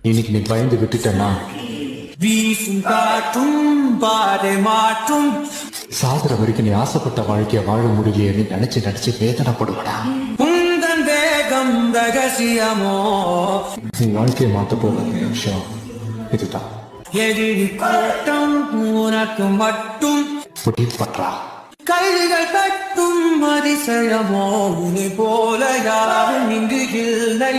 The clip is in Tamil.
இன்னைக்கு நீ பயந்து விட்டுட்டனா வீசும் காற்றும் பாதை மாற்றும். சாகுற வரைக்கும் நீ ஆசைப்பட்ட வாழ்க்கைய வாழ முடியலையே நினைச்சு நினைச்சு வேதனைப்படுவடா. உந்தன் வேகம் ரகசியமோ நீ வாழ்க்கையை மாத்த போகிற விஷயம் இதுதான். எதிரி கூட்டம் உனக்கு மட்டும் முடிவு பண்றா. கைகள் கட்டும் அதிசயமோ உன்னை போல யாரும் இங்கு இல்லை.